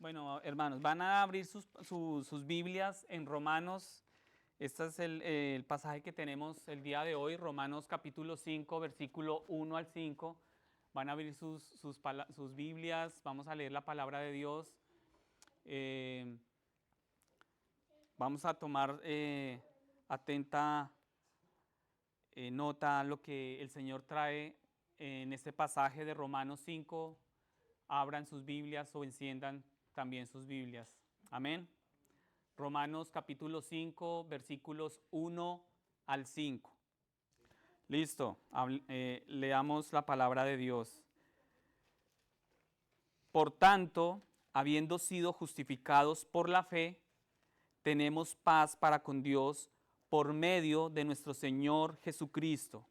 Bueno, hermanos, van a abrir sus Biblias en Romanos. Este es el pasaje que tenemos el día de hoy, Romanos capítulo 5, versículo 1 al 5. Van a abrir sus Biblias, vamos a leer la palabra de Dios. Vamos a tomar atenta nota a lo que el Señor trae en este pasaje de Romanos 5. Abran sus Biblias o enciendan también sus Biblias. Amén. Romanos capítulo 5, versículos 1 al 5. Listo, leamos la palabra de Dios. Por tanto, habiendo sido justificados por la fe, tenemos paz para con Dios por medio de nuestro Señor Jesucristo,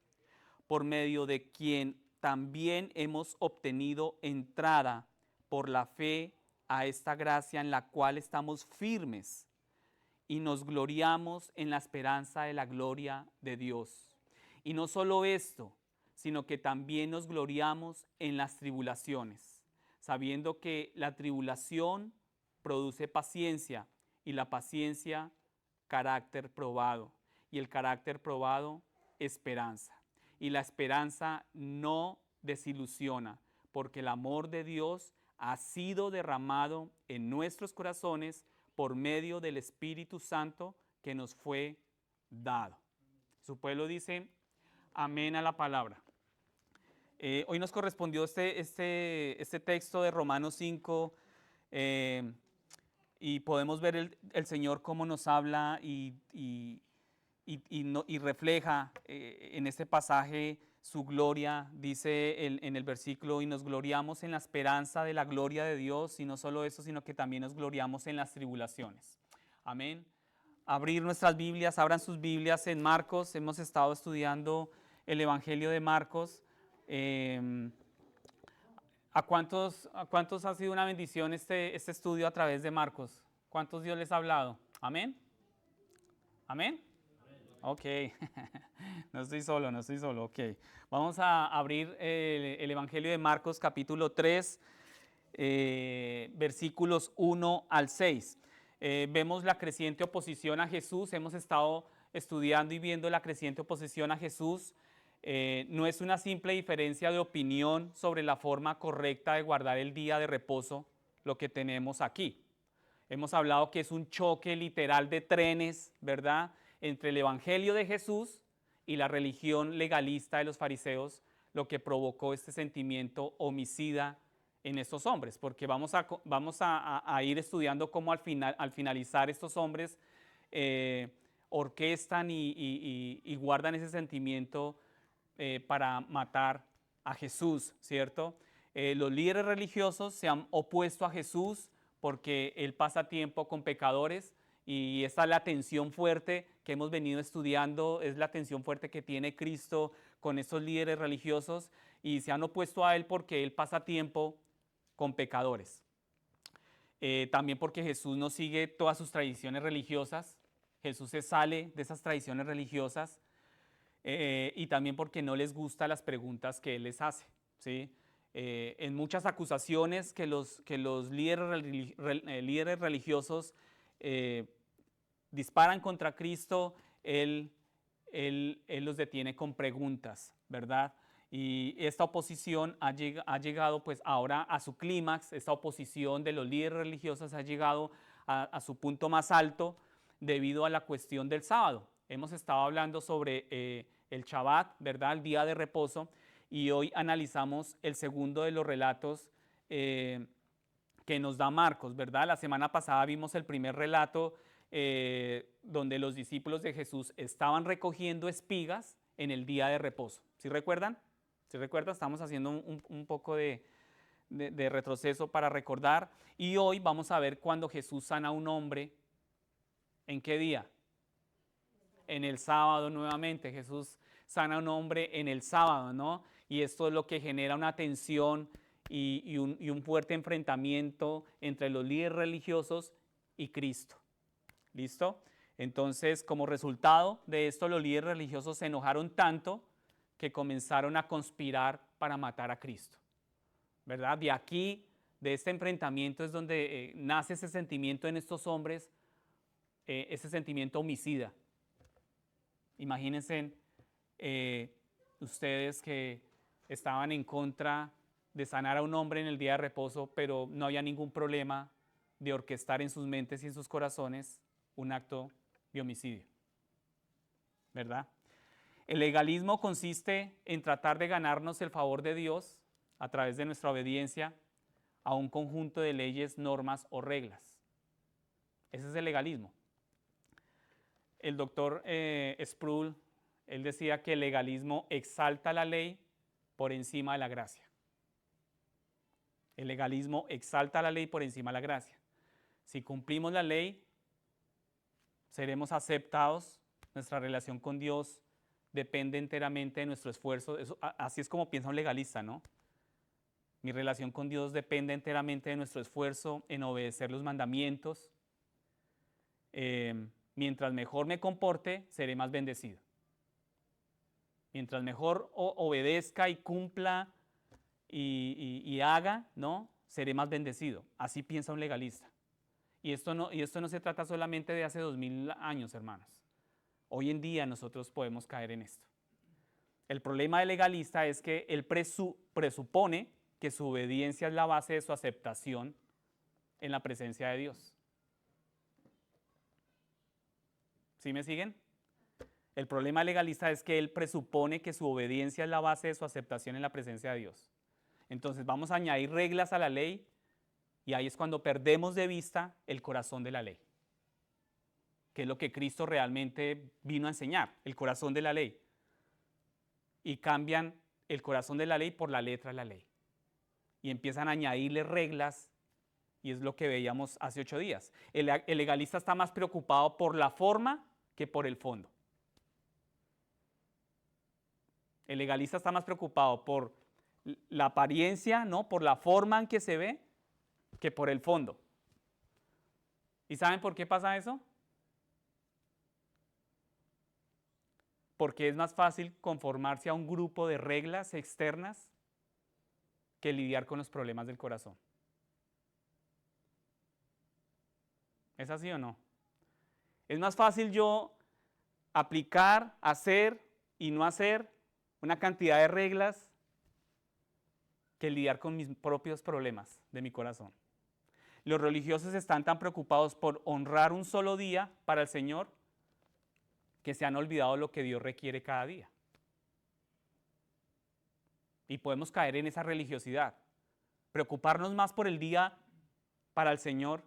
por medio de quien también hemos obtenido entrada por la fe a esta gracia en la cual estamos firmes y nos gloriamos en la esperanza de la gloria de Dios. Y no solo esto, sino que también nos gloriamos en las tribulaciones, sabiendo que la tribulación produce paciencia y la paciencia carácter probado y el carácter probado esperanza. Y la esperanza no desilusiona, porque el amor de Dios ha sido derramado en nuestros corazones por medio del Espíritu Santo que nos fue dado. Su pueblo dice amén a la palabra. Hoy nos correspondió este texto de Romanos 5 y podemos ver el Señor cómo nos habla y refleja en este pasaje su gloria. Dice en el versículo, y nos gloriamos en la esperanza de la gloria de Dios, y no solo eso, sino que también nos gloriamos en las tribulaciones. Amén. Abrir nuestras Biblias, abran sus Biblias en Marcos. Hemos estado estudiando el Evangelio de Marcos. ¿A cuántos ha sido una bendición este estudio a través de Marcos? ¿Cuántos Dios les ha hablado? Amén. Amén. Ok, no estoy solo, ok. Vamos a abrir el Evangelio de Marcos capítulo 3, versículos 1 al 6. Vemos la creciente oposición a Jesús, hemos estado estudiando y viendo la creciente oposición a Jesús. No es una simple diferencia de opinión sobre la forma correcta de guardar el día de reposo lo que tenemos aquí. Hemos hablado que es un choque literal de trenes, ¿verdad?, entre el Evangelio de Jesús y la religión legalista de los fariseos, lo que provocó este sentimiento homicida en estos hombres, porque vamos a ir estudiando cómo al finalizar estos hombres orquestan y guardan ese sentimiento para matar a Jesús, ¿cierto? Los líderes religiosos se han opuesto a Jesús porque Él pasa tiempo con pecadores, y esta es la tensión fuerte que hemos venido estudiando, es la tensión fuerte que tiene Cristo con estos líderes religiosos, y se han opuesto a Él porque Él pasa tiempo con pecadores. También porque Jesús no sigue todas sus tradiciones religiosas, Jesús se sale de esas tradiciones religiosas, y también porque no les gustan las preguntas que Él les hace, ¿sí? En muchas acusaciones que los líderes religiosos disparan contra Cristo, él los detiene con preguntas, ¿verdad? Y esta oposición ha llegado pues ahora a su clímax. Esta oposición de los líderes religiosos ha llegado a su punto más alto debido a la cuestión del sábado. Hemos estado hablando sobre el Shabbat, ¿verdad?, el día de reposo, y hoy analizamos el segundo de los relatos que nos da Marcos, ¿verdad? La semana pasada vimos el primer relato donde los discípulos de Jesús estaban recogiendo espigas en el día de reposo. ¿Sí recuerdan? ¿Sí recuerdan? Estamos haciendo un poco de retroceso para recordar. Y hoy vamos a ver cuando Jesús sana a un hombre. ¿En qué día? En el sábado nuevamente. Jesús sana a un hombre en el sábado, ¿no? Y esto es lo que genera una tensión y un fuerte enfrentamiento entre los líderes religiosos y Cristo. ¿Listo? Entonces, como resultado de esto, los líderes religiosos se enojaron tanto que comenzaron a conspirar para matar a Cristo, ¿verdad? De aquí de este enfrentamiento es donde nace ese sentimiento en estos hombres, ese sentimiento homicida. Imagínense ustedes que estaban en contra de sanar a un hombre en el día de reposo, pero no había ningún problema de orquestar en sus mentes y en sus corazones un acto de homicidio, ¿verdad? El legalismo consiste en tratar de ganarnos el favor de Dios a través de nuestra obediencia a un conjunto de leyes, normas o reglas. Ese es el legalismo. El doctor Sproul, él decía que el legalismo exalta la ley por encima de la gracia. El legalismo exalta la ley por encima de la gracia. Si cumplimos la ley, seremos aceptados. Nuestra relación con Dios depende enteramente de nuestro esfuerzo. Así es como piensa un legalista, ¿no? Mi relación con Dios depende enteramente de nuestro esfuerzo en obedecer los mandamientos. Mientras mejor me comporte, seré más bendecido. Mientras mejor obedezca y cumpla y haga, ¿no? Seré más bendecido. Así piensa un legalista. Y esto no se trata solamente de hace 2000 años, hermanos. Hoy en día nosotros podemos caer en esto. El problema del legalista es que él presupone que su obediencia es la base de su aceptación en la presencia de Dios. ¿Sí me siguen? El problema legalista es que él presupone que su obediencia es la base de su aceptación en la presencia de Dios. Entonces vamos a añadir reglas a la ley y ahí es cuando perdemos de vista el corazón de la ley, que es lo que Cristo realmente vino a enseñar, el corazón de la ley. Y cambian el corazón de la ley por la letra de la ley. Y empiezan a añadirle reglas, y es lo que veíamos hace 8 días. El legalista está más preocupado por la forma que por el fondo. El legalista está más preocupado por la apariencia, ¿no? Por la forma en que se ve, que por el fondo. ¿Y saben por qué pasa eso? Porque es más fácil conformarse a un grupo de reglas externas que lidiar con los problemas del corazón. ¿Es así o no? Es más fácil yo aplicar, hacer y no hacer una cantidad de reglas que lidiar con mis propios problemas de mi corazón. Los religiosos están tan preocupados por honrar un solo día para el Señor que se han olvidado lo que Dios requiere cada día. Y podemos caer en esa religiosidad, preocuparnos más por el día para el Señor,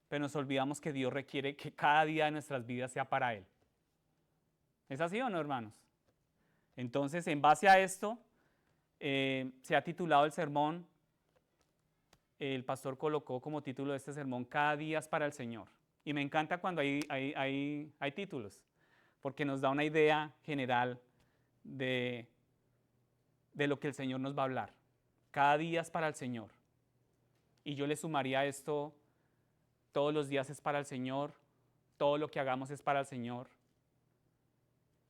pero nos olvidamos que Dios requiere que cada día de nuestras vidas sea para Él. ¿Es así o no, hermanos? Entonces, en base a esto, se ha titulado el sermón, el pastor colocó como título de este sermón, Cada día es para el Señor. Y me encanta cuando hay títulos, porque nos da una idea general de lo que el Señor nos va a hablar. Cada día es para el Señor. Y yo le sumaría a esto, todos los días es para el Señor, todo lo que hagamos es para el Señor,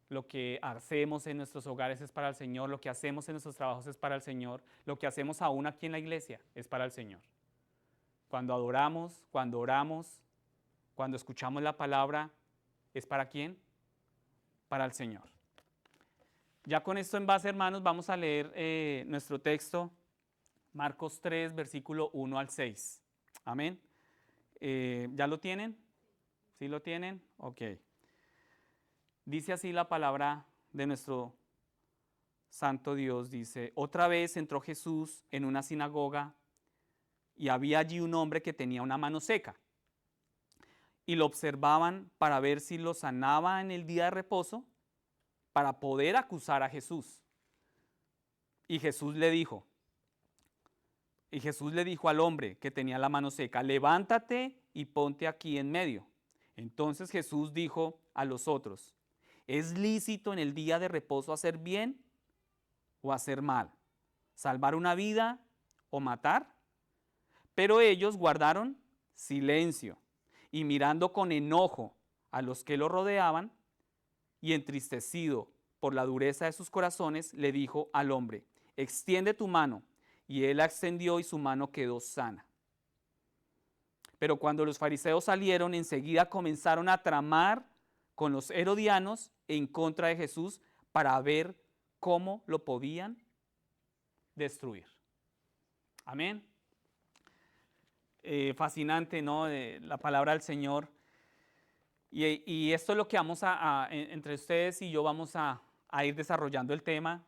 lo que hacemos en nuestros hogares es para el Señor, lo que hacemos en nuestros trabajos es para el Señor, lo que hacemos aún aquí en la iglesia es para el Señor. Cuando adoramos, cuando oramos, cuando escuchamos la palabra, ¿es para quién? Para el Señor. Ya con esto en base, hermanos, vamos a leer nuestro texto, Marcos 3, versículo 1 al 6. Amén. ¿Ya lo tienen? ¿Sí lo tienen? Ok. Dice así la palabra de nuestro santo Dios, dice, otra vez entró Jesús en una sinagoga y había allí un hombre que tenía una mano seca. Y lo observaban para ver si lo sanaba en el día de reposo, para poder acusar a Jesús. Y Jesús le dijo al hombre que tenía la mano seca, levántate y ponte aquí en medio. Entonces Jesús dijo a los otros, ¿es lícito en el día de reposo hacer bien o hacer mal? ¿Salvar una vida o matar? Pero ellos guardaron silencio y mirando con enojo a los que lo rodeaban y entristecido por la dureza de sus corazones, le dijo al hombre, extiende tu mano. y él la extendió y su mano quedó sana. Pero cuando los fariseos salieron, enseguida comenzaron a tramar con los herodianos en contra de Jesús para ver cómo lo podían destruir. Amén. Fascinante, ¿no? La palabra del Señor. Y esto es lo que vamos entre ustedes y yo vamos a ir desarrollando el tema.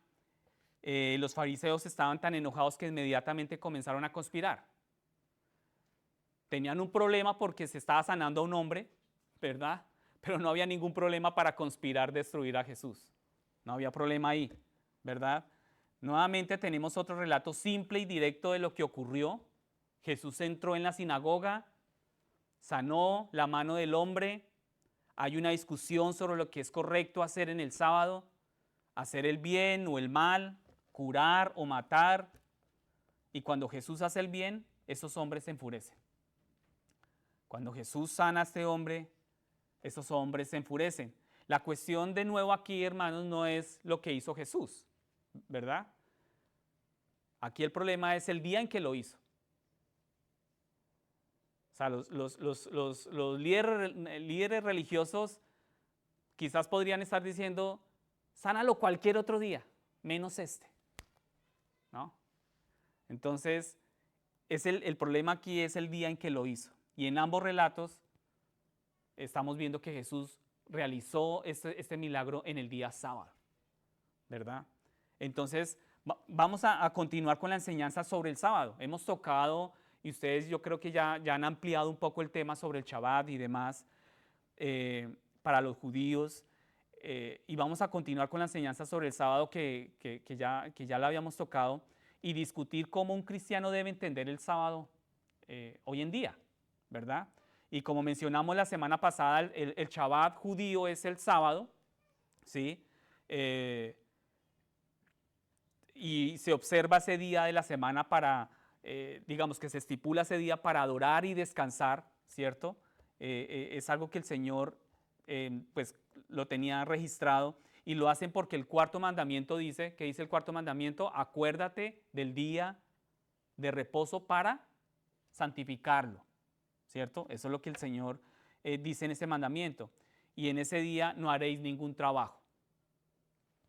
Los fariseos estaban tan enojados que inmediatamente comenzaron a conspirar. Tenían un problema porque se estaba sanando a un hombre, ¿verdad? Pero no había ningún problema para conspirar destruir a Jesús. No había problema ahí, ¿verdad? Nuevamente tenemos otro relato simple y directo de lo que ocurrió. Jesús entró en la sinagoga, sanó la mano del hombre. Hay una discusión sobre lo que es correcto hacer en el sábado, hacer el bien o el mal, curar o matar. Y cuando Jesús hace el bien, esos hombres se enfurecen. Cuando Jesús sana a este hombre, esos hombres se enfurecen. La cuestión de nuevo aquí, hermanos, no es lo que hizo Jesús, ¿verdad? Aquí el problema es el día en que lo hizo. O sea, los líderes religiosos quizás podrían estar diciendo, sánalo cualquier otro día, menos este, ¿no? Entonces, el problema aquí es el día en que lo hizo. Y en ambos relatos estamos viendo que Jesús realizó este milagro en el día sábado, ¿verdad? Entonces, vamos a continuar con la enseñanza sobre el sábado. Hemos tocado, y ustedes yo creo que ya han ampliado un poco el tema sobre el Shabbat y demás para los judíos. Y vamos a continuar con la enseñanza sobre el sábado que ya la habíamos tocado y discutir cómo un cristiano debe entender el sábado hoy en día, ¿verdad? Y como mencionamos la semana pasada, el Shabbat judío es el sábado, ¿sí? Y se observa ese día de la semana para, digamos que se estipula ese día para adorar y descansar, ¿cierto? Es algo que el Señor pues lo tenía registrado y lo hacen porque el cuarto mandamiento dice, ¿qué dice el cuarto mandamiento? Acuérdate del día de reposo para santificarlo, ¿cierto? Eso es lo que el Señor dice en ese mandamiento. Y en ese día no haréis ningún trabajo,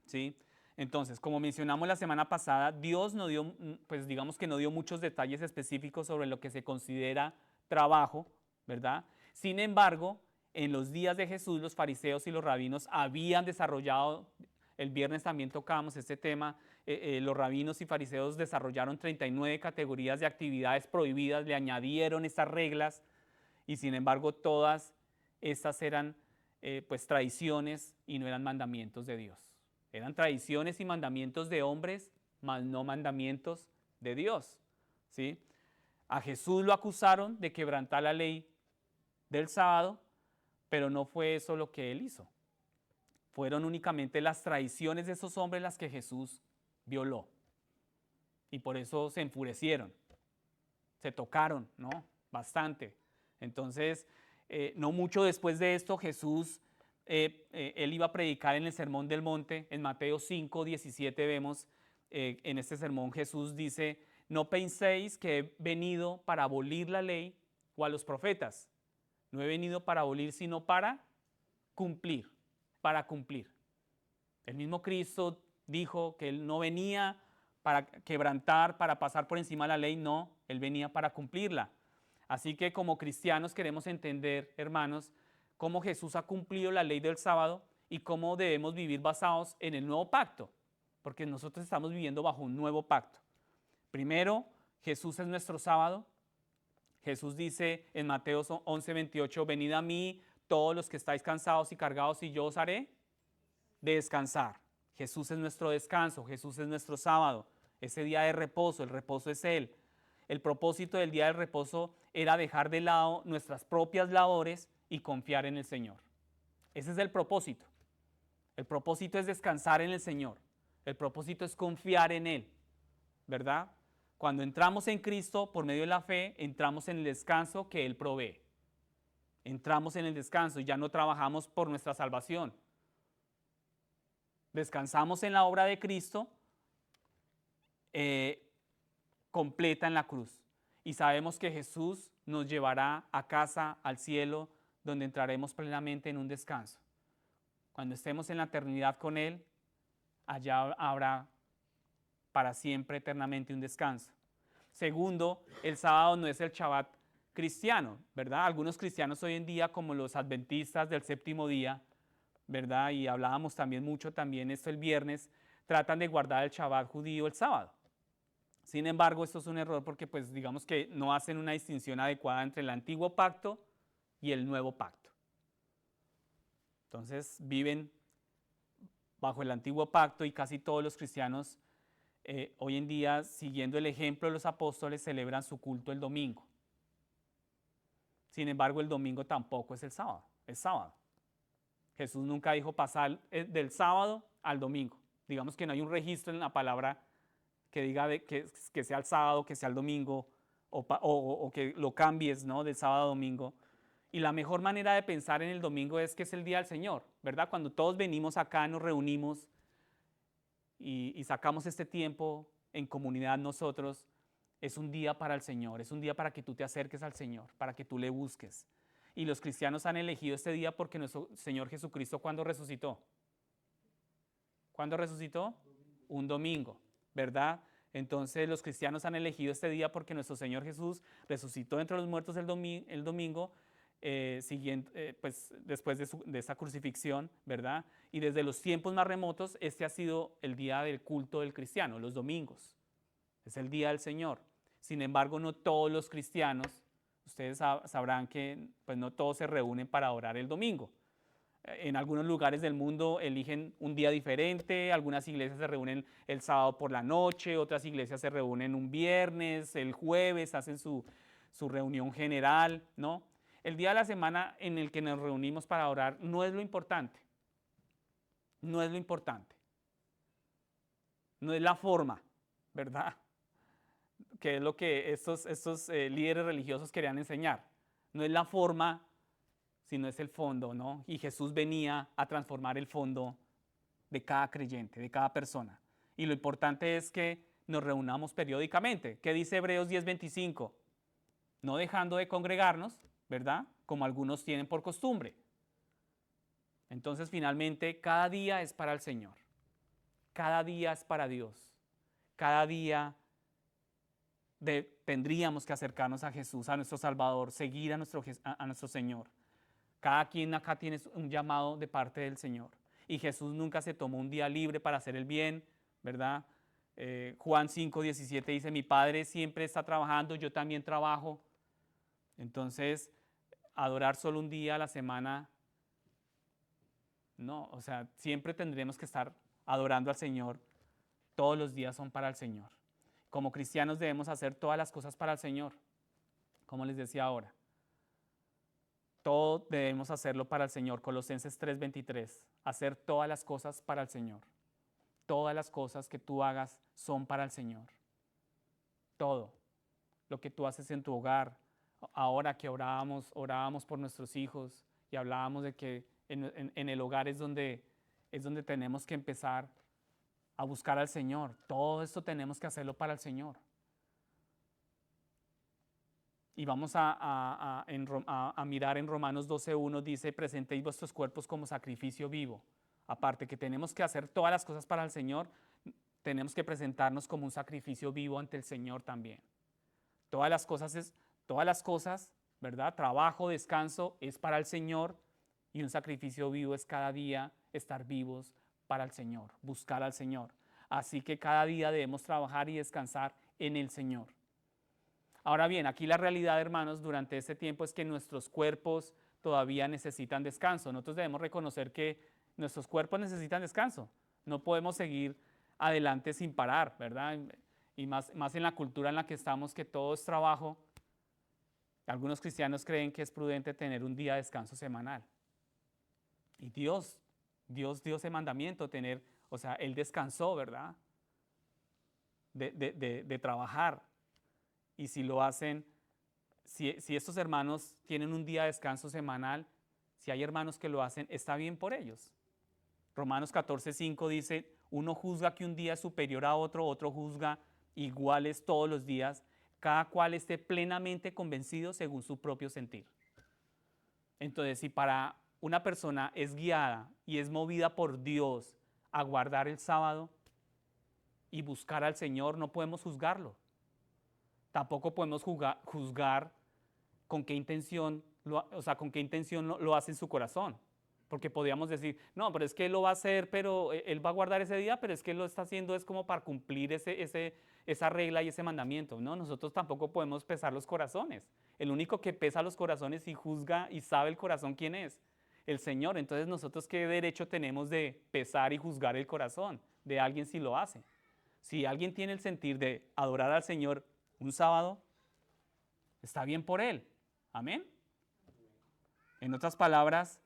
¿sí? Entonces, como mencionamos la semana pasada, Dios no dio, pues digamos que no dio muchos detalles específicos sobre lo que se considera trabajo, ¿verdad? Sin embargo, en los días de Jesús, los fariseos y los rabinos habían desarrollado, el viernes también tocábamos este tema, los rabinos y fariseos desarrollaron 39 categorías de actividades prohibidas, le añadieron estas reglas y sin embargo todas estas eran pues tradiciones y no eran mandamientos de Dios. Eran tradiciones y mandamientos de hombres, mas no mandamientos de Dios, ¿sí? A Jesús lo acusaron de quebrantar la ley del sábado, pero no fue eso lo que él hizo. Fueron únicamente las tradiciones de esos hombres las que Jesús violó. Y por eso se enfurecieron, se tocaron, ¿no? Bastante. Entonces, no mucho después de esto, Jesús, él iba a predicar en el Sermón del Monte. En Mateo 5, 17 vemos, en este sermón Jesús dice, no penséis que he venido para abolir la ley o a los profetas. No he venido para abolir, sino para cumplir, para cumplir. El mismo Cristo dijo que Él no venía para quebrantar, para pasar por encima de la ley, no, Él venía para cumplirla. Así que como cristianos queremos entender, hermanos, cómo Jesús ha cumplido la ley del sábado y cómo debemos vivir basados en el nuevo pacto, porque nosotros estamos viviendo bajo un nuevo pacto. Primero, Jesús es nuestro sábado. Jesús dice en Mateo 11, 28, venid a mí todos los que estáis cansados y cargados y yo os haré descansar. Jesús es nuestro descanso, Jesús es nuestro sábado, ese día de reposo, el reposo es Él. El propósito del día del reposo era dejar de lado nuestras propias labores y confiar en el Señor. Ese es el propósito. El propósito es descansar en el Señor. El propósito es confiar en Él, ¿verdad? Cuando entramos en Cristo por medio de la fe, entramos en el descanso que Él provee. Entramos en el descanso y ya no trabajamos por nuestra salvación. Descansamos en la obra de Cristo completa en la cruz. Y sabemos que Jesús nos llevará a casa, al cielo, donde entraremos plenamente en un descanso. Cuando estemos en la eternidad con Él, allá habrá para siempre, eternamente, un descanso. Segundo, el sábado no es el Shabbat cristiano, ¿verdad? Algunos cristianos hoy en día, como los adventistas del séptimo día, ¿verdad? Y hablábamos también mucho también esto el viernes, tratan de guardar el Shabbat judío el sábado. Sin embargo, esto es un error porque pues digamos que no hacen una distinción adecuada entre el antiguo pacto y el nuevo pacto. Entonces viven bajo el antiguo pacto y casi todos los cristianos hoy en día, siguiendo el ejemplo de los apóstoles, celebran su culto el domingo. Sin embargo, el domingo tampoco es el sábado, es sábado. Jesús nunca dijo pasar del sábado al domingo. Digamos que no hay un registro en la palabra que diga que sea el sábado, que sea el domingo, o que lo cambies, ¿no? Del sábado a domingo. Y la mejor manera de pensar en el domingo es que es el día del Señor, ¿verdad? Cuando todos venimos acá, nos reunimos y sacamos este tiempo en comunidad nosotros, es un día para el Señor, es un día para que tú te acerques al Señor, para que tú le busques. Y los cristianos han elegido este día porque nuestro Señor Jesucristo, ¿cuándo resucitó? ¿Cuándo resucitó? Un domingo, ¿verdad? Entonces los cristianos han elegido este día porque nuestro Señor Jesús resucitó entre los muertos el domingo, pues, después de esa crucifixión, ¿verdad? Y desde los tiempos más remotos, este ha sido el día del culto del cristiano, los domingos. Es el día del Señor. Sin embargo, no todos los cristianos, ustedes sabrán que pues, no todos se reúnen para adorar el domingo. En algunos lugares del mundo eligen un día diferente, algunas iglesias se reúnen el sábado por la noche, otras iglesias se reúnen un viernes, el jueves, hacen su reunión general, ¿no? El día de la semana en el que nos reunimos para orar no es lo importante, no es lo importante, no es la forma, ¿verdad? Que es lo que estos líderes religiosos querían enseñar. No es la forma, sino es el fondo, ¿no? Y Jesús venía a transformar el fondo de cada creyente, de cada persona. Y lo importante es que nos reunamos periódicamente. ¿Qué dice Hebreos 10:25? No dejando de congregarnos, ¿verdad? Como algunos tienen por costumbre. Entonces, finalmente, cada día es para el Señor. Cada día es para Dios. Cada día tendríamos que acercarnos a Jesús, a nuestro Salvador, seguir a nuestro Señor. Cada quien acá tiene un llamado de parte del Señor. Y Jesús nunca se tomó un día libre para hacer el bien, ¿verdad? Juan 5:17 dice, mi Padre siempre está trabajando, yo también trabajo. Entonces, adorar solo un día a la semana, no, o sea, siempre tendremos que estar adorando al Señor. Todos los días son para el Señor. Como cristianos debemos hacer todas las cosas para el Señor, como les decía ahora. Todo debemos hacerlo para el Señor. Colosenses 3:23. Hacer todas las cosas para el Señor. Todas las cosas que tú hagas son para el Señor. Todo. Lo que tú haces en tu hogar. Ahora que orábamos por nuestros hijos y hablábamos de que en el hogar es donde tenemos que empezar a buscar al Señor. Todo esto tenemos que hacerlo para el Señor. Y vamos a mirar en Romanos 12:1, dice, presentéis vuestros cuerpos como sacrificio vivo. Aparte que tenemos que hacer todas las cosas para el Señor, tenemos que presentarnos como un sacrificio vivo ante el Señor también. Todas las cosas, ¿verdad? Trabajo, descanso es para el Señor y un sacrificio vivo es cada día estar vivos para el Señor, buscar al Señor. Así que cada día debemos trabajar y descansar en el Señor. Ahora bien, aquí la realidad, hermanos, durante este tiempo es que nuestros cuerpos todavía necesitan descanso. Nosotros debemos reconocer que nuestros cuerpos necesitan descanso. No podemos seguir adelante sin parar, ¿verdad? Y más en la cultura en la que estamos, que todo es trabajo. Algunos cristianos creen que es prudente tener un día de descanso semanal. Y Dios dio ese mandamiento, o sea, Él descansó, ¿verdad? De trabajar. Y si lo hacen, si estos hermanos tienen un día de descanso semanal, si hay hermanos que lo hacen, está bien por ellos. Romanos 14:5 dice, uno juzga que un día es superior a otro, otro juzga iguales todos los días, cada cual esté plenamente convencido según su propio sentir. Entonces, si para una persona es guiada y es movida por Dios a guardar el sábado y buscar al Señor, no podemos juzgarlo. Tampoco podemos juzgar con qué intención, con qué intención lo hace en su corazón. Porque podríamos decir, no, pero es que él lo va a hacer, pero él va a guardar ese día, pero es que él lo está haciendo es como para cumplir esa regla y ese mandamiento. No, nosotros tampoco podemos pesar los corazones. El único que pesa los corazones y juzga y sabe el corazón quién es, el Señor. Entonces nosotros qué derecho tenemos de pesar y juzgar el corazón de alguien si lo hace. Si alguien tiene el sentir de adorar al Señor un sábado, está bien por él. Amén. En otras palabras,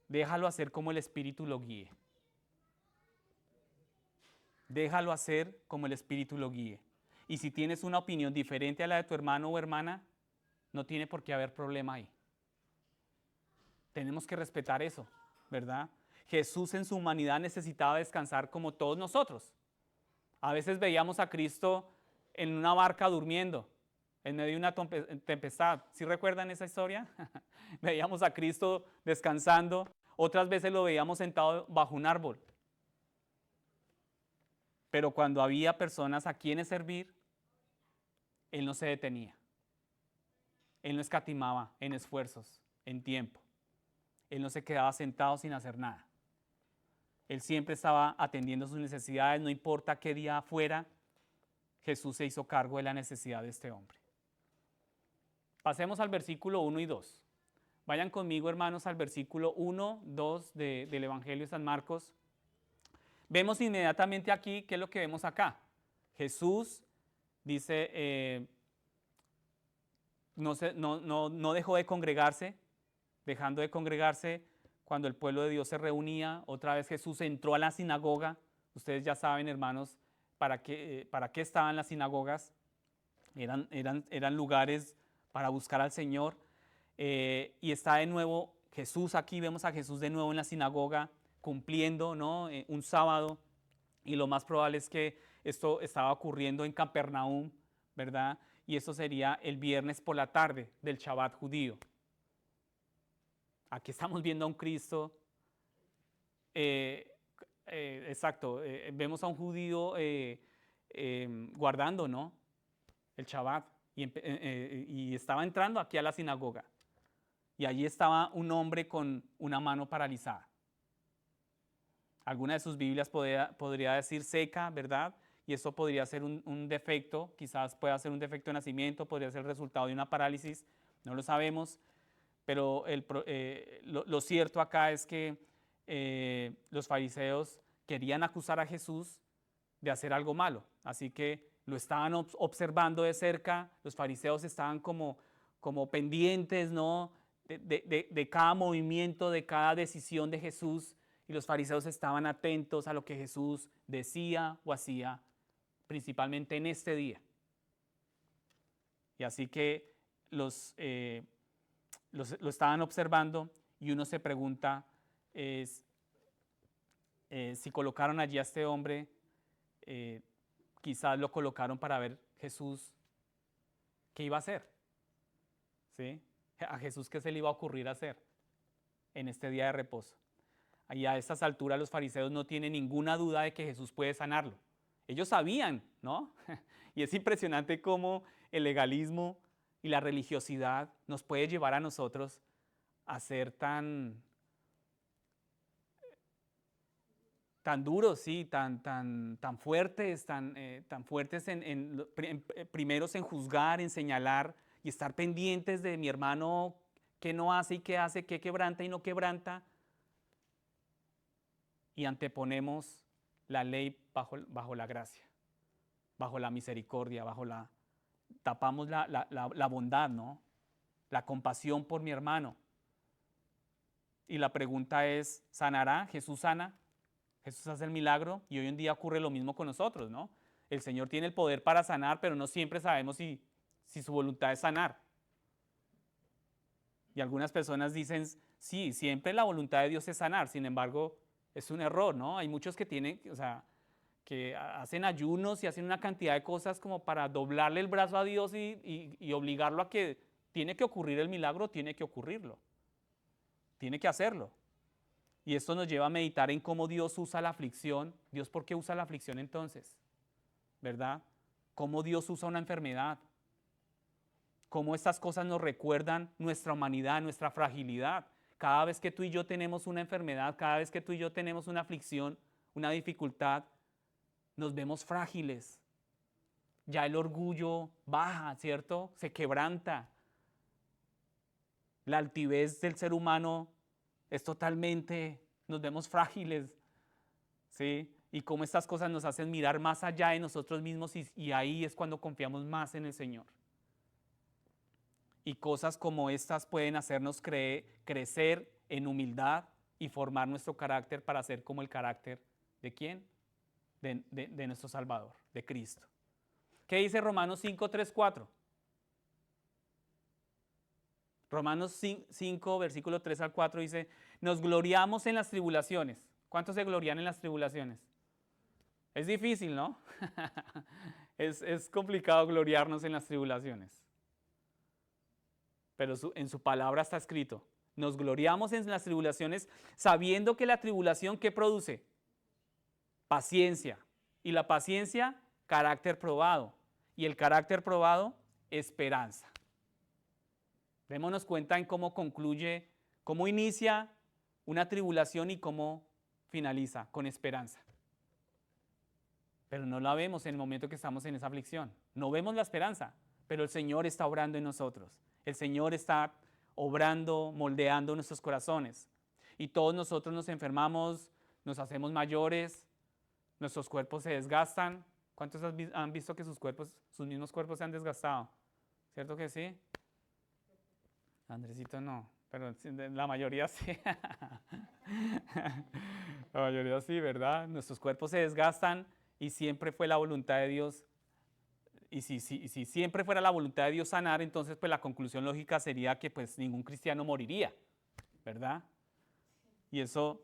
déjalo hacer como el Espíritu lo guíe. Déjalo hacer como el Espíritu lo guíe. Y si tienes una opinión diferente a la de tu hermano o hermana, no tiene por qué haber problema ahí. Tenemos que respetar eso, ¿verdad? Jesús en su humanidad necesitaba descansar como todos nosotros. A veces veíamos a Cristo en una barca durmiendo, en medio de una tempestad. ¿Sí recuerdan esa historia? Veíamos a Cristo descansando, otras veces lo veíamos sentado bajo un árbol. Pero cuando había personas a quienes servir, Él no se detenía. Él no escatimaba en esfuerzos, en tiempo. Él no se quedaba sentado sin hacer nada. Él siempre estaba atendiendo sus necesidades, no importa qué día fuera, Jesús se hizo cargo de la necesidad de este hombre. Pasemos al versículo 1 y 2. Vayan conmigo, hermanos, al versículo 1, 2 del Evangelio de San Marcos. Vemos inmediatamente aquí, ¿qué es lo que vemos acá? Jesús dice, no dejó de congregarse, dejando de congregarse cuando el pueblo de Dios se reunía. Otra vez Jesús entró a la sinagoga. Ustedes ya saben, hermanos, para qué estaban las sinagogas. Eran lugares para buscar al Señor. Y está de nuevo Jesús aquí, vemos a Jesús de nuevo en la sinagoga, cumpliendo, ¿no? Un sábado, y lo más probable es que esto estaba ocurriendo en Capernaum, ¿verdad? Y esto sería el viernes por la tarde del Shabbat judío. Aquí estamos viendo a un Cristo, vemos a un judío guardando, ¿no? El Shabbat, y estaba entrando aquí a la sinagoga. Y allí estaba un hombre con una mano paralizada. Alguna de sus Biblias podría decir seca, ¿verdad? Y eso podría ser un defecto, quizás pueda ser un defecto de nacimiento, podría ser el resultado de una parálisis, no lo sabemos, pero lo cierto acá es que los fariseos querían acusar a Jesús de hacer algo malo, así que lo estaban observando de cerca, los fariseos estaban como pendientes, ¿no? de cada movimiento, de cada decisión de Jesús, y los fariseos estaban atentos a lo que Jesús decía o hacía, principalmente en este día. Y así que lo estaban observando, y uno se pregunta si colocaron allí a este hombre, quizás lo colocaron para ver Jesús qué iba a hacer, ¿sí? A Jesús qué se le iba a ocurrir hacer en este día de reposo. Y a estas alturas los fariseos no tienen ninguna duda de que Jesús puede sanarlo. Ellos sabían, ¿no? Y es impresionante cómo el legalismo y la religiosidad nos puede llevar a nosotros a ser tan duros, sí, tan fuertes, tan fuertes primeros en juzgar, en señalar y estar pendientes de mi hermano, qué no hace y qué hace, qué quebranta y no quebranta. Y anteponemos la ley bajo la gracia, bajo la misericordia, tapamos la bondad, ¿no? La compasión por mi hermano. Y la pregunta es, ¿sanará? ¿Jesús sana? Jesús hace el milagro, y hoy en día ocurre lo mismo con nosotros, ¿no? El Señor tiene el poder para sanar, pero no siempre sabemos si su voluntad es sanar. Y algunas personas dicen, sí, siempre la voluntad de Dios es sanar, sin embargo, es un error, ¿no? Hay muchos que tienen, que hacen ayunos y hacen una cantidad de cosas como para doblarle el brazo a Dios y obligarlo a que tiene que ocurrir el milagro, tiene que ocurrirlo, tiene que hacerlo. Y esto nos lleva a meditar en cómo Dios usa la aflicción. Dios, ¿por qué usa la aflicción entonces? ¿Verdad? Cómo Dios usa una enfermedad. Cómo estas cosas nos recuerdan nuestra humanidad, nuestra fragilidad. Cada vez que tú y yo tenemos una enfermedad, cada vez que tú y yo tenemos una aflicción, una dificultad, nos vemos frágiles. Ya el orgullo baja, ¿cierto? Se quebranta. La altivez del ser humano es totalmente, nos vemos frágiles, ¿sí? Y cómo estas cosas nos hacen mirar más allá de nosotros mismos y ahí es cuando confiamos más en el Señor. Y cosas como estas pueden hacernos crecer en humildad y formar nuestro carácter para ser como el carácter ¿de quién? De nuestro Salvador, de Cristo. ¿Qué dice Romanos 5, 3, 4? Romanos 5, versículo 3 al 4 dice, nos gloriamos en las tribulaciones. ¿Cuántos se glorían en las tribulaciones? Es difícil, ¿no? es complicado gloriarnos en las tribulaciones. Pero en su palabra está escrito, nos gloriamos en las tribulaciones sabiendo que la tribulación, ¿qué produce? Paciencia. Y la paciencia, carácter probado. Y el carácter probado, esperanza. Démonos cuenta en cómo concluye, cómo inicia una tribulación y cómo finaliza, con esperanza. Pero no la vemos en el momento que estamos en esa aflicción. No vemos la esperanza, pero el Señor está obrando en nosotros. El Señor está obrando, moldeando nuestros corazones. Y todos nosotros nos enfermamos, nos hacemos mayores, nuestros cuerpos se desgastan. ¿Cuántos han visto que sus mismos cuerpos se han desgastado? ¿Cierto que sí? Andresito no, pero la mayoría sí. La mayoría sí, ¿verdad? Nuestros cuerpos se desgastan y siempre fue la voluntad de Dios. Y si siempre fuera la voluntad de Dios sanar, entonces pues la conclusión lógica sería que pues ningún cristiano moriría, ¿verdad? Y eso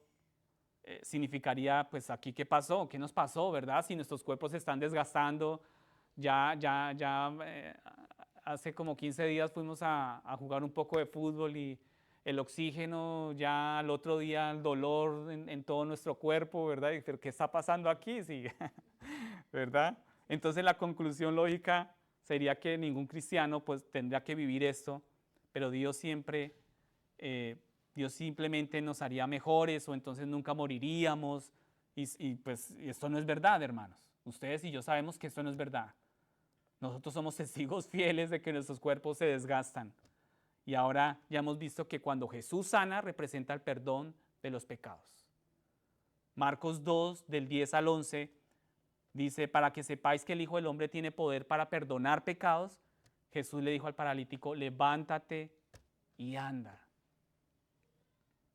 significaría pues aquí qué pasó, qué nos pasó, ¿verdad? Si nuestros cuerpos se están desgastando, hace como 15 días fuimos a jugar un poco de fútbol y el oxígeno, ya al otro día el dolor en todo nuestro cuerpo, ¿verdad? ¿Pero qué está pasando aquí? Sí, ¿verdad? Entonces la conclusión lógica sería que ningún cristiano pues tendría que vivir esto, pero Dios simplemente nos haría mejores o entonces nunca moriríamos y pues esto no es verdad, hermanos. Ustedes y yo sabemos que esto no es verdad. Nosotros somos testigos fieles de que nuestros cuerpos se desgastan. Y ahora ya hemos visto que cuando Jesús sana representa el perdón de los pecados. Marcos 2, del 10 al 11, dice, para que sepáis que el Hijo del Hombre tiene poder para perdonar pecados, Jesús le dijo al paralítico, levántate y anda.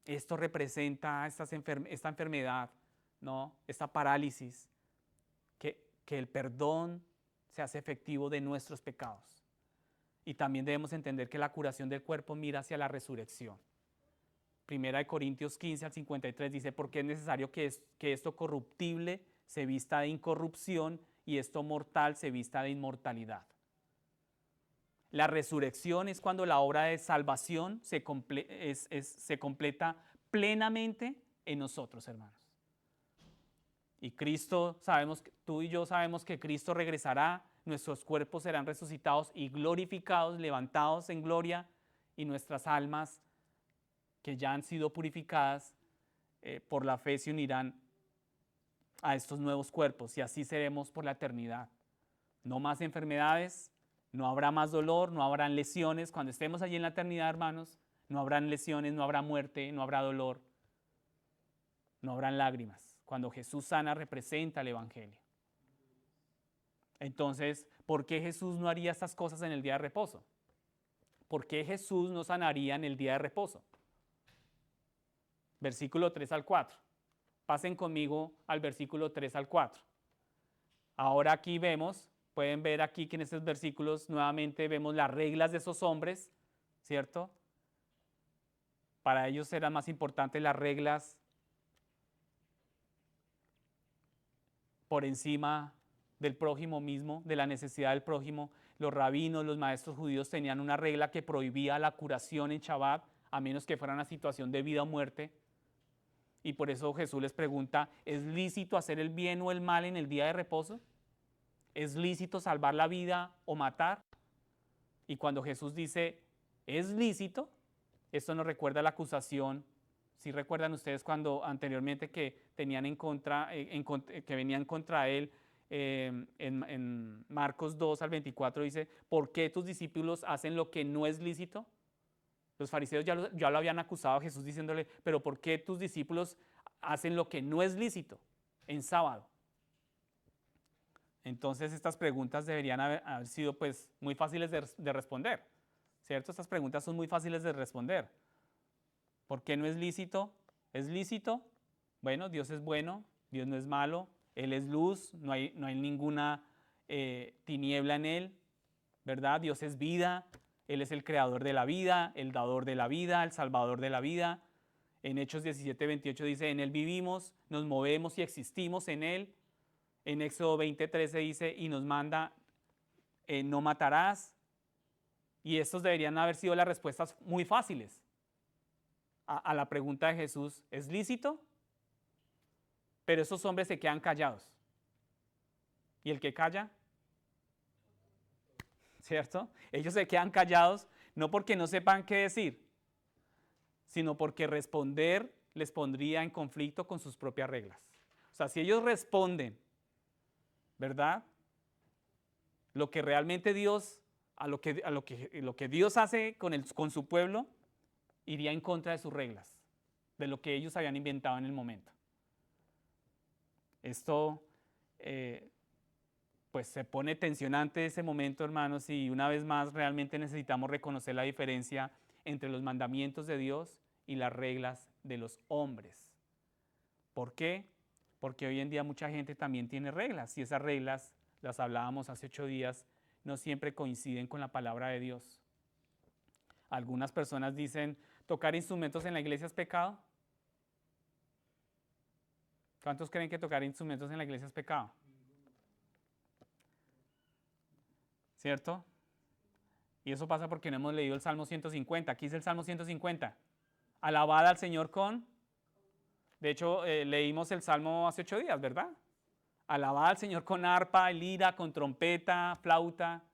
Esto representa esta enfermedad, ¿no? Esta parálisis, que el perdón se hace efectivo de nuestros pecados. Y también debemos entender que la curación del cuerpo mira hacia la resurrección. Primera de Corintios 15 al 53 dice, porque es necesario que esto corruptible se vista de incorrupción y esto mortal se vista de inmortalidad. La resurrección es cuando la obra de salvación se completa plenamente en nosotros, hermanos. Y Cristo, tú y yo sabemos que Cristo regresará, nuestros cuerpos serán resucitados y glorificados, levantados en gloria, y nuestras almas que ya han sido purificadas por la fe se unirán a estos nuevos cuerpos y así seremos por la eternidad. No más enfermedades, no habrá más dolor, no habrán lesiones. Cuando estemos allí en la eternidad, hermanos, no habrán lesiones, no habrá muerte, no habrá dolor, no habrán lágrimas. Cuando Jesús sana representa el Evangelio. Entonces, ¿por qué Jesús no haría estas cosas en el día de reposo? ¿Por qué Jesús no sanaría en el día de reposo? Versículo 3 al 4. Pasen conmigo al versículo 3 al 4. Ahora aquí pueden ver aquí que en estos versículos nuevamente vemos las reglas de esos hombres, ¿cierto? Para ellos eran más importantes las reglas por encima del prójimo mismo, de la necesidad del prójimo. Los rabinos, los maestros judíos tenían una regla que prohibía la curación en Shabbat, a menos que fuera una situación de vida o muerte. Y por eso Jesús les pregunta, ¿es lícito hacer el bien o el mal en el día de reposo? ¿Es lícito salvar la vida o matar? Y cuando Jesús dice, es lícito, esto nos recuerda la acusación. Si recuerdan ustedes cuando anteriormente que tenían que venían contra él, en Marcos 2 al 24 dice, ¿por qué tus discípulos hacen lo que no es lícito? Los fariseos ya lo habían acusado a Jesús diciéndole, pero ¿por qué tus discípulos hacen lo que no es lícito en sábado? Entonces estas preguntas deberían haber sido pues muy fáciles de responder, ¿cierto? Estas preguntas son muy fáciles de responder. ¿Por qué no es lícito? ¿Es lícito? Bueno, Dios es bueno, Dios no es malo, Él es luz, no hay ninguna tiniebla en Él, ¿verdad? Dios es vida, Él es el creador de la vida, el dador de la vida, el salvador de la vida. En Hechos 17:28 dice, en Él vivimos, nos movemos y existimos en Él. En Éxodo 20:13 dice, y nos manda, no matarás. Y estos deberían haber sido las respuestas muy fáciles a la pregunta de Jesús, ¿es lícito? Pero esos hombres se quedan callados. ¿Y el que calla? ¿Cierto? Ellos se quedan callados no porque no sepan qué decir, sino porque responder les pondría en conflicto con sus propias reglas. O sea, si ellos responden, ¿verdad? Lo que realmente Dios, lo que Dios hace con su pueblo, iría en contra de sus reglas, de lo que ellos habían inventado en el momento. Esto pues se pone tensionante ese momento, hermanos, y una vez más realmente necesitamos reconocer la diferencia entre los mandamientos de Dios y las reglas de los hombres. ¿Por qué? Porque hoy en día mucha gente también tiene reglas y esas reglas, las hablábamos hace 8 días, no siempre coinciden con la palabra de Dios. Algunas personas dicen, ¿tocar instrumentos en la iglesia es pecado? ¿Cuántos creen que tocar instrumentos en la iglesia es pecado? ¿Cierto? Y eso pasa porque no hemos leído el Salmo 150. Aquí dice el Salmo 150. Alabad al Señor con... De hecho, leímos el Salmo hace 8 días, ¿verdad? Alabad al Señor con arpa, lira, con trompeta, flauta.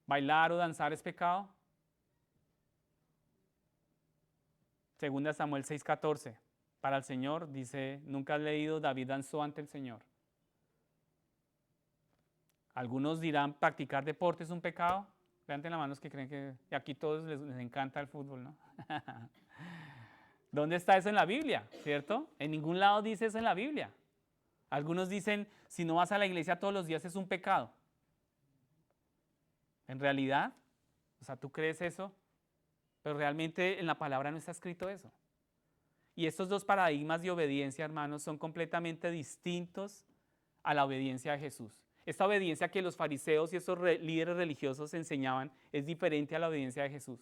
¿Bailar o danzar es pecado? Segunda Samuel 6:14. Para el Señor, dice, nunca has leído, David danzó ante el Señor. Algunos dirán, ¿practicar deporte es un pecado? Levanten las manos que creen que... Y aquí todos les encanta el fútbol, ¿no? ¿Dónde está eso en la Biblia? ¿Cierto? En ningún lado dice eso en la Biblia. Algunos dicen, si no vas a la iglesia todos los días es un pecado. En realidad, o sea, ¿tú crees eso? Pero realmente en la palabra no está escrito eso. Y estos dos paradigmas de obediencia, hermanos, son completamente distintos a la obediencia de Jesús. Esta obediencia que los fariseos y estos líderes religiosos enseñaban es diferente a la obediencia de Jesús.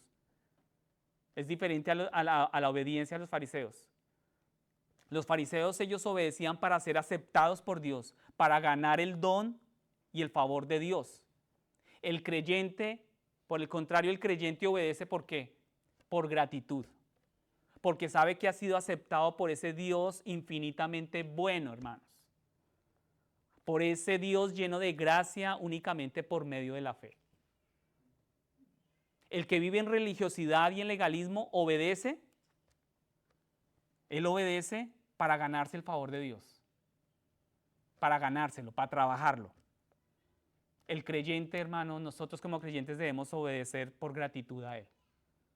Es diferente a la obediencia de los fariseos. Los fariseos, ellos obedecían para ser aceptados por Dios, para ganar el don y el favor de Dios. El creyente, por el contrario, el creyente obedece ¿por qué? Por gratitud. Porque sabe que ha sido aceptado por ese Dios infinitamente bueno, hermanos. Por ese Dios lleno de gracia únicamente por medio de la fe. El que vive en religiosidad y en legalismo obedece. Él obedece para ganarse el favor de Dios. Para ganárselo, para trabajarlo. El creyente, hermano, nosotros como creyentes debemos obedecer por gratitud a Él.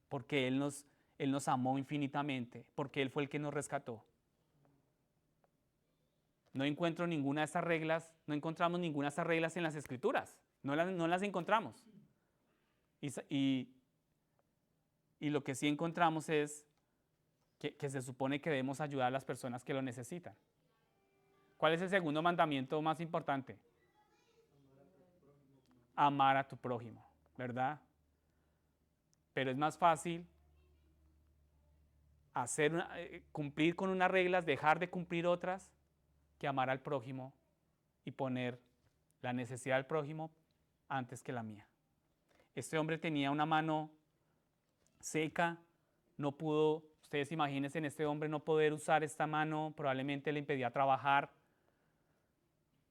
Porque Él nos amó infinitamente. Porque Él fue el que nos rescató. No encuentro ninguna de estas reglas, no encontramos ninguna de estas reglas en las Escrituras. No las encontramos. Y lo que sí encontramos es que se supone que debemos ayudar a las personas que lo necesitan. ¿Cuál es el segundo mandamiento más importante? Amar a tu prójimo, ¿verdad? Pero es más fácil cumplir con unas reglas, dejar de cumplir otras, que amar al prójimo y poner la necesidad del prójimo antes que la mía. Este hombre tenía una mano seca, no pudo, ustedes imagínense en este hombre no poder usar esta mano, probablemente le impedía trabajar.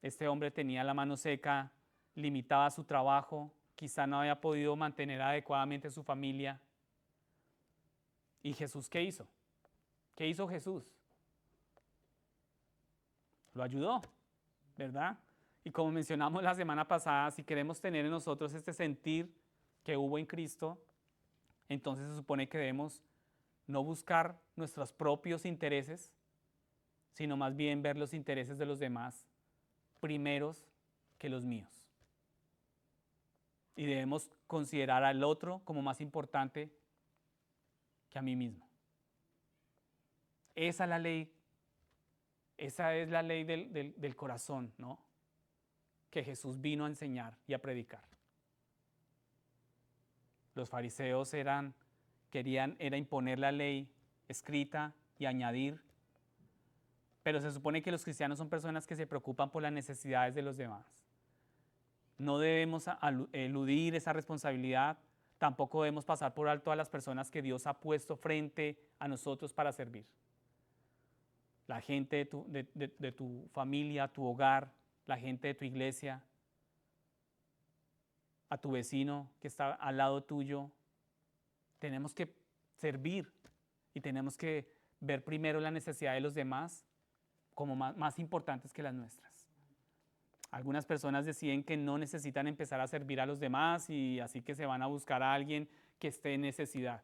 Este hombre tenía la mano seca, limitaba su trabajo, quizá no había podido mantener adecuadamente su familia. ¿Y Jesús qué hizo? ¿Qué hizo Jesús? Lo ayudó, ¿verdad? Y como mencionamos la semana pasada, si queremos tener en nosotros este sentir que hubo en Cristo, entonces se supone que debemos no buscar nuestros propios intereses, sino más bien ver los intereses de los demás primeros que los míos. Y debemos considerar al otro como más importante que a mí mismo. Esa es la ley, del corazón, ¿no? Que Jesús vino a enseñar y a predicar. Los fariseos querían imponer la ley escrita y añadir, pero se supone que los cristianos son personas que se preocupan por las necesidades de los demás. No debemos eludir esa responsabilidad, tampoco debemos pasar por alto a las personas que Dios ha puesto frente a nosotros para servir. La gente de tu familia, tu hogar, la gente de tu iglesia, a tu vecino que está al lado tuyo. Tenemos que servir y tenemos que ver primero la necesidad de los demás como más importantes que las nuestras. Algunas personas deciden que no necesitan empezar a servir a los demás y así que se van a buscar a alguien que esté en necesidad.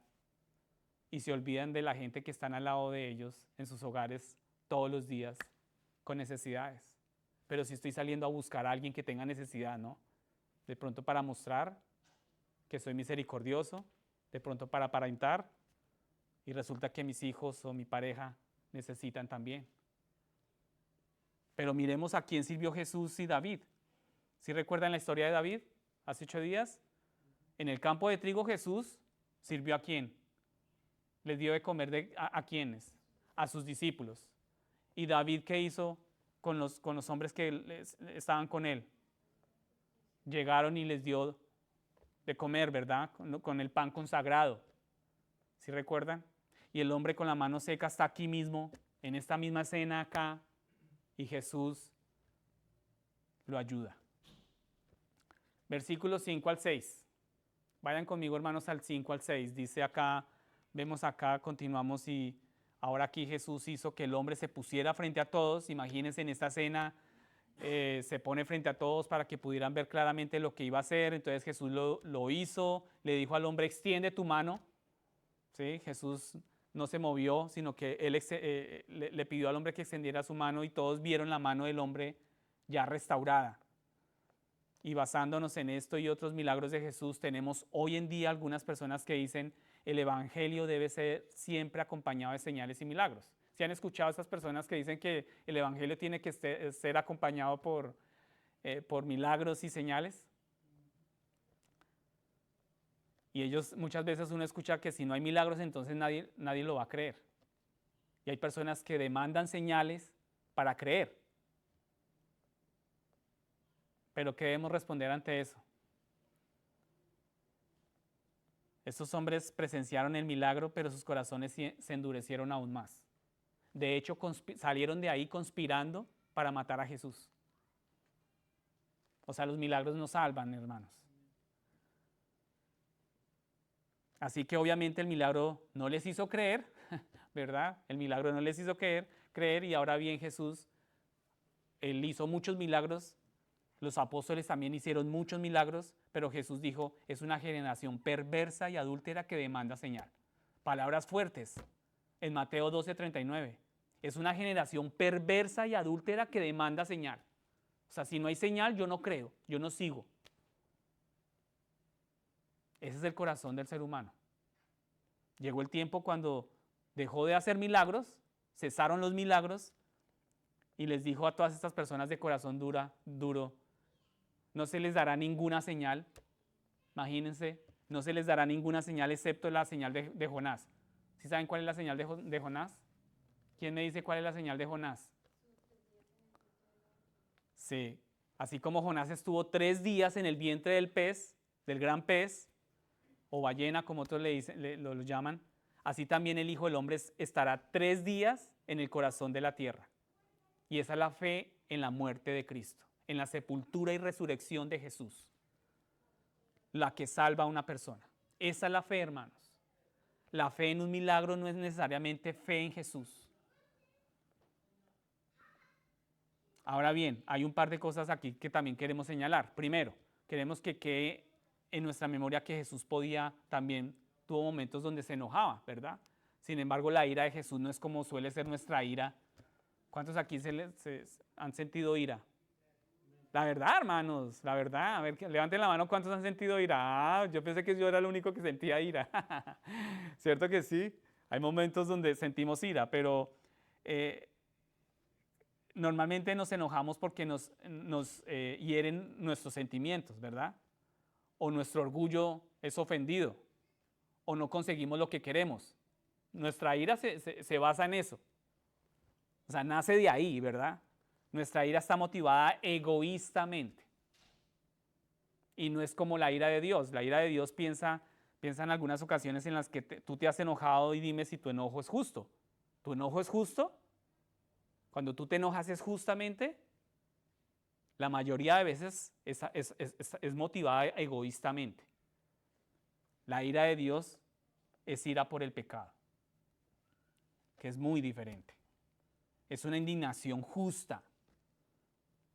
Y se olvidan de la gente que están al lado de ellos en sus hogares todos los días con necesidades. Pero si estoy saliendo a buscar a alguien que tenga necesidad, ¿no? De pronto para mostrar que soy misericordioso, de pronto para aparentar, y resulta que mis hijos o mi pareja necesitan también. Pero miremos a quién sirvió Jesús y David. ¿Sí recuerdan la historia de David hace 8 días? En el campo de trigo Jesús sirvió ¿a quién? Les dio de comer ¿a quiénes? A sus discípulos. ¿Y David qué hizo con los hombres que estaban con él? Llegaron y les dio de comer, ¿verdad? Con el pan consagrado. ¿Sí recuerdan? Y el hombre con la mano seca está aquí mismo, en esta misma escena acá, y Jesús lo ayuda. Versículos 5 al 6. Vayan conmigo, hermanos, al 5 al 6. Dice acá, vemos acá, continuamos y ahora aquí Jesús hizo que el hombre se pusiera frente a todos. Imagínense en esta escena, se pone frente a todos para que pudieran ver claramente lo que iba a hacer. Entonces Jesús lo hizo, le dijo al hombre, extiende tu mano. ¿Sí? Jesús no se movió, sino que él le pidió al hombre que extendiera su mano y todos vieron la mano del hombre ya restaurada. Y basándonos en esto y otros milagros de Jesús, tenemos hoy en día algunas personas que dicen el evangelio debe ser siempre acompañado de señales y milagros. ¿Sí han escuchado a estas personas que dicen que el evangelio tiene que ser acompañado por milagros y señales? Y ellos, muchas veces uno escucha que si no hay milagros, entonces nadie lo va a creer. Y hay personas que demandan señales para creer. Pero ¿qué debemos responder ante eso? Estos hombres presenciaron el milagro, pero sus corazones se endurecieron aún más. De hecho, salieron de ahí conspirando para matar a Jesús. O sea, los milagros no salvan, hermanos. Así que obviamente el milagro no les hizo creer, ¿verdad? El milagro no les hizo creer y ahora bien Jesús, él hizo muchos milagros, los apóstoles también hicieron muchos milagros, pero Jesús dijo, es una generación perversa y adúltera que demanda señal. Palabras fuertes en Mateo 12:39. Es una generación perversa y adúltera que demanda señal. O sea, si no hay señal, yo no creo, yo no sigo. Ese es el corazón del ser humano. Llegó el tiempo cuando dejó de hacer milagros, cesaron los milagros y les dijo a todas estas personas de corazón duro, no se les dará ninguna señal. Imagínense, no se les dará ninguna señal excepto la señal de Jonás. ¿Sí saben cuál es la señal de Jonás? ¿Quién me dice cuál es la señal de Jonás? Sí, así como Jonás estuvo 3 días en el vientre del pez, del gran pez, o ballena, como otros le dicen, lo llaman, así también el Hijo del Hombre estará 3 días en el corazón de la tierra. Y esa es la fe en la muerte de Cristo, en la sepultura y resurrección de Jesús, la que salva a una persona. Esa es la fe, hermanos. La fe en un milagro no es necesariamente fe en Jesús. Ahora bien, hay un par de cosas aquí que también queremos señalar. Primero, queremos que quede en nuestra memoria que Jesús también tuvo momentos donde se enojaba, ¿verdad? Sin embargo, la ira de Jesús no es como suele ser nuestra ira. ¿Cuántos aquí se han sentido ira? La verdad, hermanos, la verdad. A ver, levanten la mano, ¿cuántos han sentido ira? Ah, yo pensé que yo era el único que sentía ira. ¿Cierto que sí? Hay momentos donde sentimos ira, pero normalmente nos enojamos porque nos hieren nuestros sentimientos, ¿verdad? O nuestro orgullo es ofendido, o no conseguimos lo que queremos. Nuestra ira se basa en eso. O sea, nace de ahí, ¿verdad? Nuestra ira está motivada egoístamente. Y no es como la ira de Dios. La ira de Dios piensa en algunas ocasiones en las que tú te has enojado y dime si tu enojo es justo. ¿Tu enojo es justo? Cuando tú te enojas es justamente, la mayoría de veces es motivada egoístamente. La ira de Dios es ira por el pecado, que es muy diferente. Es una indignación justa.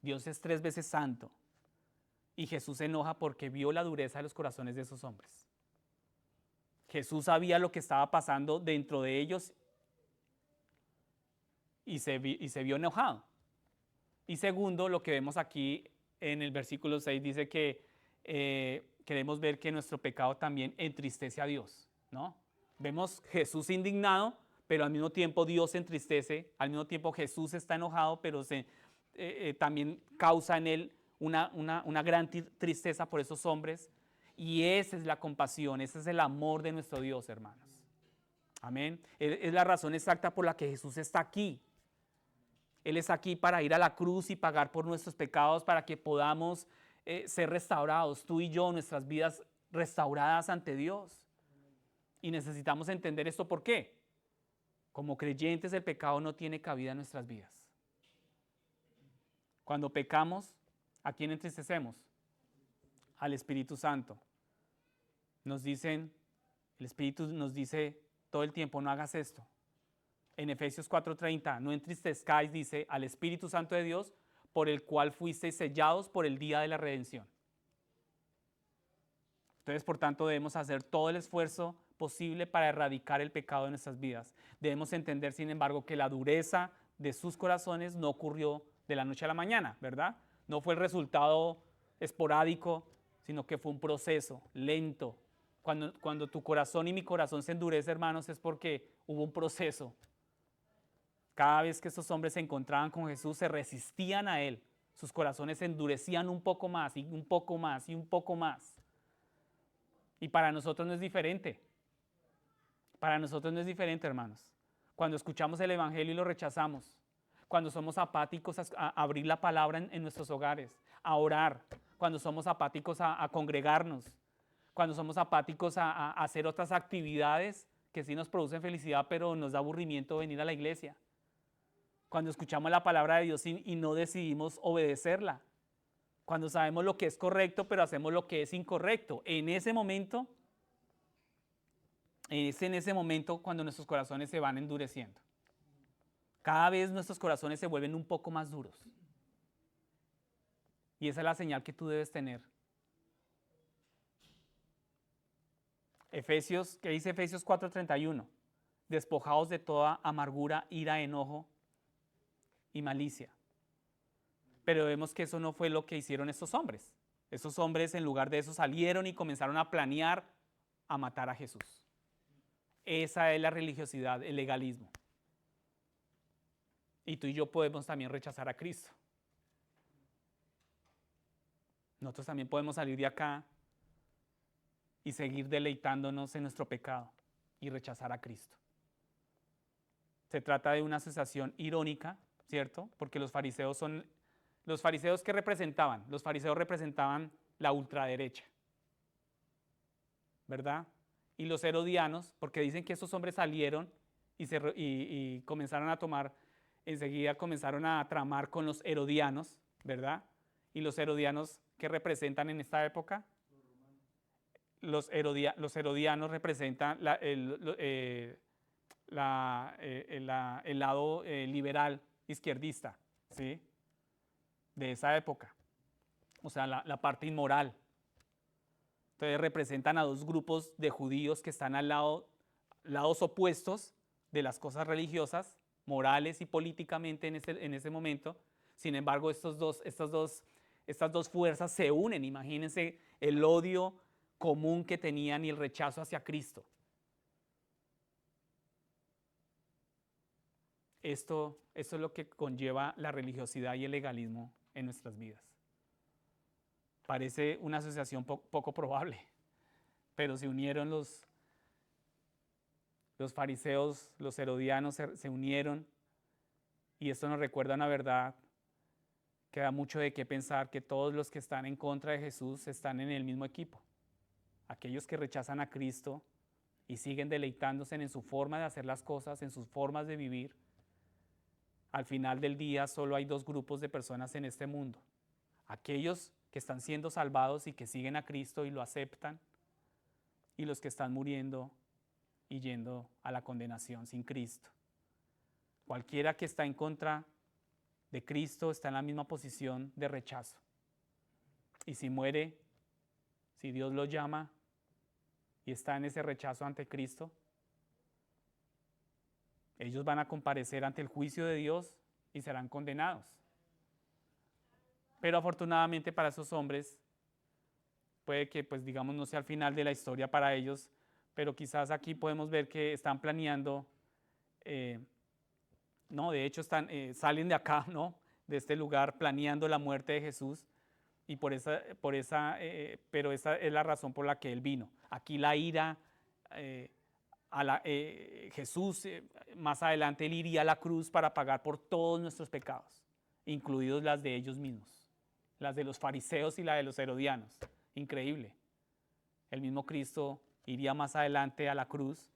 Dios es 3 veces santo. Y Jesús se enoja porque vio la dureza de los corazones de esos hombres. Jesús sabía lo que estaba pasando dentro de ellos y se vio enojado. Y segundo, lo que vemos aquí en el versículo 6 dice que queremos ver que nuestro pecado también entristece a Dios, ¿no? Vemos Jesús indignado, pero al mismo tiempo Dios se entristece, al mismo tiempo Jesús está enojado, pero también causa en él una gran tristeza por esos hombres. Y esa es la compasión, ese es el amor de nuestro Dios, hermanos. Amén. Es la razón exacta por la que Jesús está aquí. Él está aquí para ir a la cruz y pagar por nuestros pecados para que podamos ser restaurados, tú y yo, nuestras vidas restauradas ante Dios. Y necesitamos entender esto. ¿Por qué? Como creyentes el pecado no tiene cabida en nuestras vidas. Cuando pecamos, ¿a quién entristecemos? Al Espíritu Santo. El Espíritu nos dice todo el tiempo, no hagas esto. En Efesios 4:30, no entristezcáis, dice, al Espíritu Santo de Dios, por el cual fuisteis sellados por el día de la redención. Entonces, por tanto, debemos hacer todo el esfuerzo posible para erradicar el pecado de nuestras vidas. Debemos entender, sin embargo, que la dureza de sus corazones no ocurrió de la noche a la mañana, ¿verdad? No fue el resultado esporádico, sino que fue un proceso lento. Cuando tu corazón y mi corazón se endurece, hermanos, es porque hubo un proceso. Cada vez que estos hombres se encontraban con Jesús, se resistían a Él. Sus corazones se endurecían un poco más y un poco más y un poco más. Y para nosotros no es diferente. Para nosotros no es diferente, hermanos. Cuando escuchamos el Evangelio y lo rechazamos, cuando somos apáticos a abrir la palabra en nuestros hogares, a orar, cuando somos apáticos a congregarnos, cuando somos apáticos a hacer otras actividades que sí nos producen felicidad, pero nos da aburrimiento venir a la iglesia. Cuando escuchamos la palabra de Dios y no decidimos obedecerla. Cuando sabemos lo que es correcto, pero hacemos lo que es incorrecto. En ese momento, es en ese momento cuando nuestros corazones se van endureciendo. Cada vez nuestros corazones se vuelven un poco más duros. Y esa es la señal que tú debes tener. ¿Qué dice Efesios 4:31? Despojaos de toda amargura, ira, enojo y malicia. Pero vemos que eso no fue lo que hicieron estos hombres. Esos hombres, en lugar de eso, salieron y comenzaron a planear a matar a Jesús. Esa es la religiosidad, el legalismo. Y tú y yo podemos también rechazar a Cristo. Nosotros también podemos salir de acá y seguir deleitándonos en nuestro pecado y rechazar a Cristo. Se trata de una asociación irónica, ¿cierto? Porque los fariseos ¿qué representaban? Los fariseos representaban la ultraderecha, ¿verdad? Y los herodianos, porque dicen que esos hombres salieron y comenzaron a tomar, enseguida comenzaron a tramar con los herodianos, ¿verdad? Y los herodianos, ¿qué representan en esta época? Los herodianos representan el lado liberal, izquierdista, ¿sí? De esa época, o sea, la parte inmoral. Entonces representan a dos grupos de judíos que están lados opuestos de las cosas religiosas, morales y políticamente en ese momento. Sin embargo, estas dos fuerzas se unen. Imagínense el odio común que tenían y el rechazo hacia Cristo. Esto es lo que conlleva la religiosidad y el legalismo en nuestras vidas. Parece una asociación poco probable, pero se unieron los fariseos, los herodianos se unieron, y esto nos recuerda una verdad que da mucho de qué pensar, que todos los que están en contra de Jesús están en el mismo equipo. Aquellos que rechazan a Cristo y siguen deleitándose en su forma de hacer las cosas, en sus formas de vivir. Al final del día solo hay dos grupos de personas en este mundo. Aquellos que están siendo salvados y que siguen a Cristo y lo aceptan, y los que están muriendo y yendo a la condenación sin Cristo. Cualquiera que está en contra de Cristo está en la misma posición de rechazo. Y si muere, si Dios lo llama y está en ese rechazo ante Cristo, ellos van a comparecer ante el juicio de Dios y serán condenados. Pero afortunadamente para esos hombres, puede que pues digamos no sea el final de la historia para ellos, pero quizás aquí podemos ver que están planeando, no, de hecho salen de acá, ¿no? De este lugar planeando la muerte de Jesús, y pero esa es la razón por la que Él vino. Aquí la ira, Jesús más adelante Él iría a la cruz para pagar por todos nuestros pecados, incluidos las de ellos mismos, las de los fariseos y la de los herodianos. Increíble. El mismo Cristo iría más adelante a la cruz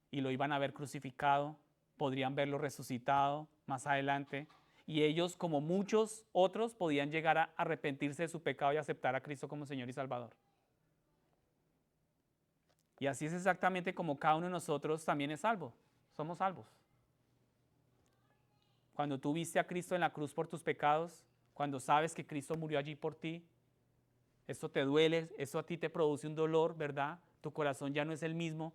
y lo iban a ver crucificado, podrían verlo resucitado más adelante, y ellos, como muchos otros, podían llegar a arrepentirse de su pecado y aceptar a Cristo como Señor y Salvador. Y así es exactamente como cada uno de nosotros también es salvo. Somos salvos. Cuando tú viste a Cristo en la cruz por tus pecados, cuando sabes que Cristo murió allí por ti, esto te duele, eso a ti te produce un dolor, ¿verdad? Tu corazón ya no es el mismo.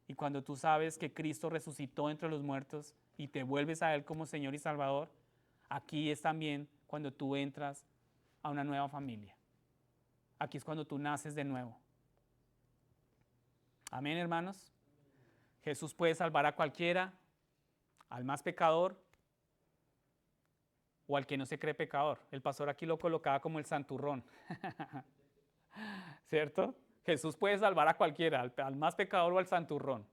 Y cuando tú sabes que Cristo resucitó entre los muertos y te vuelves a Él como Señor y Salvador, aquí es también cuando tú entras a una nueva familia. Aquí es cuando tú naces de nuevo. Amén, hermanos. Jesús puede salvar a cualquiera, al más pecador o al que no se cree pecador. El pastor aquí lo colocaba como el santurrón. ¿Cierto? Jesús puede salvar a cualquiera, al más pecador o al santurrón.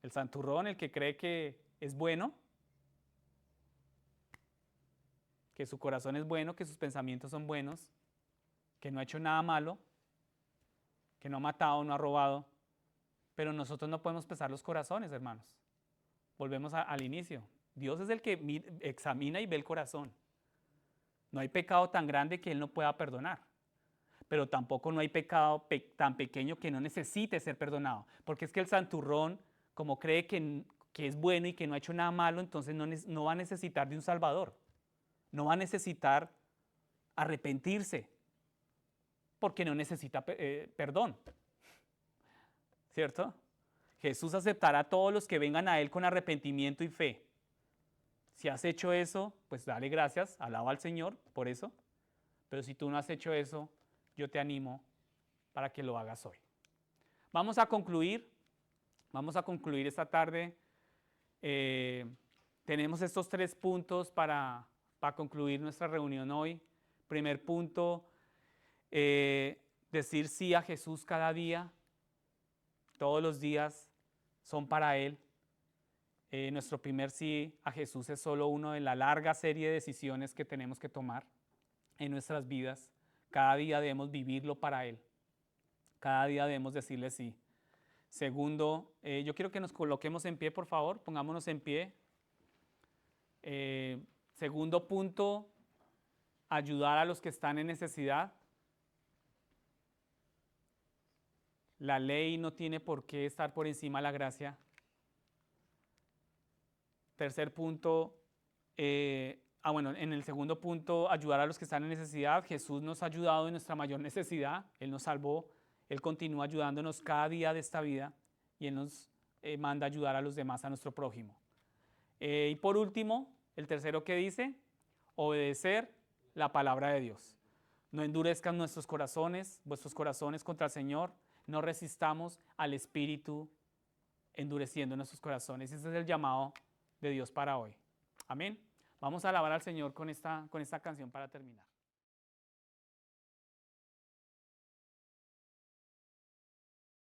El santurrón, el que cree que es bueno, que su corazón es bueno, que sus pensamientos son buenos, que no ha hecho nada malo, que no ha matado, no ha robado. Pero nosotros no podemos pesar los corazones, hermanos. Volvemos al inicio. Dios es el que examina y ve el corazón. No hay pecado tan grande que Él no pueda perdonar. Pero tampoco no hay pecado tan pequeño que no necesite ser perdonado. Porque es que el santurrón, como cree que es bueno y que no ha hecho nada malo, entonces no va a necesitar de un Salvador. No va a necesitar arrepentirse, porque no necesita perdón. ¿Cierto? Jesús aceptará a todos los que vengan a Él con arrepentimiento y fe. Si has hecho eso, pues dale gracias, alaba al Señor por eso. Pero si tú no has hecho eso, yo te animo para que lo hagas hoy. Vamos a concluir esta tarde. Tenemos estos 3 puntos para concluir nuestra reunión hoy. Primer punto, decir sí a Jesús cada día, todos los días, son para Él. Nuestro primer sí a Jesús es solo uno de la larga serie de decisiones que tenemos que tomar en nuestras vidas. Cada día debemos vivirlo para Él. Cada día debemos decirle sí. Segundo, yo quiero que nos coloquemos en pie, por favor. Pongámonos en pie. Segundo punto, ayudar a los que están en necesidad. La ley no tiene por qué estar por encima de la gracia. Tercer punto, en el segundo punto, ayudar a los que están en necesidad. Jesús nos ha ayudado en nuestra mayor necesidad. Él nos salvó. Él continúa ayudándonos cada día de esta vida y Él nos manda ayudar a los demás, a nuestro prójimo. Y por último, el tercero que dice, obedecer la palabra de Dios. No endurezcan vuestros corazones contra el Señor. No resistamos al Espíritu endureciendo nuestros corazones. Ese es el llamado de Dios para hoy. Amén. Vamos a alabar al Señor con esta canción para terminar.